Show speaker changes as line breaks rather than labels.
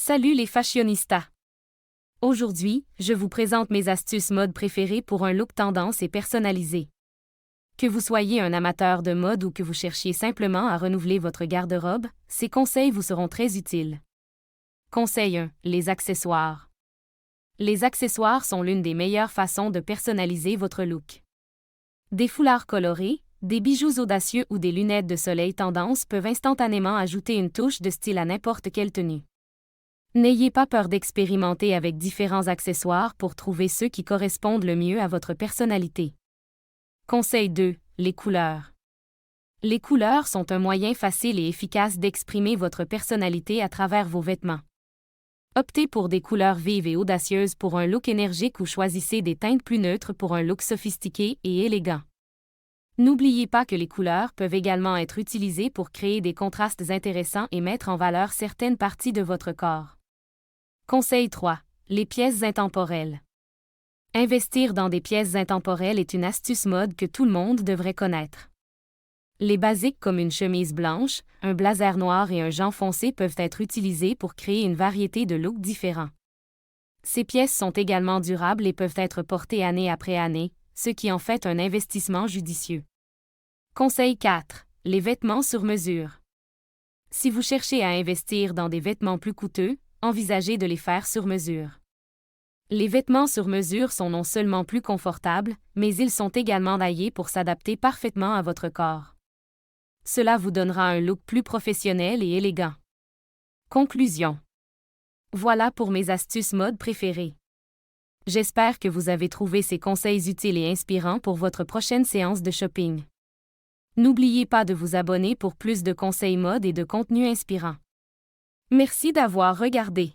Salut les fashionistas! Aujourd'hui, je vous présente mes astuces mode préférées pour un look tendance et personnalisé. Que vous soyez un amateur de mode ou que vous cherchiez simplement à renouveler votre garde-robe, ces conseils vous seront très utiles. Conseil 1. Les accessoires. Les accessoires sont l'une des meilleures façons de personnaliser votre look. Des foulards colorés, des bijoux audacieux ou des lunettes de soleil tendance peuvent instantanément ajouter une touche de style à n'importe quelle tenue. N'ayez pas peur d'expérimenter avec différents accessoires pour trouver ceux qui correspondent le mieux à votre personnalité. Conseil 2. Les couleurs. Les couleurs sont un moyen facile et efficace d'exprimer votre personnalité à travers vos vêtements. Optez pour des couleurs vives et audacieuses pour un look énergique ou choisissez des teintes plus neutres pour un look sophistiqué et élégant. N'oubliez pas que les couleurs peuvent également être utilisées pour créer des contrastes intéressants et mettre en valeur certaines parties de votre corps. Conseil 3. Les pièces intemporelles. Investir dans des pièces intemporelles est une astuce mode que tout le monde devrait connaître. Les basiques comme une chemise blanche, un blazer noir et un jean foncé peuvent être utilisés pour créer une variété de looks différents. Ces pièces sont également durables et peuvent être portées année après année, ce qui en fait un investissement judicieux. Conseil 4. Les vêtements sur mesure. Si vous cherchez à investir dans des vêtements plus coûteux, envisagez de les faire sur mesure. Les vêtements sur mesure sont non seulement plus confortables, mais ils sont également taillés pour s'adapter parfaitement à votre corps. Cela vous donnera un look plus professionnel et élégant. Conclusion. Voilà pour mes astuces mode préférées. J'espère que vous avez trouvé ces conseils utiles et inspirants pour votre prochaine séance de shopping. N'oubliez pas de vous abonner pour plus de conseils mode et de contenu inspirant. Merci d'avoir regardé.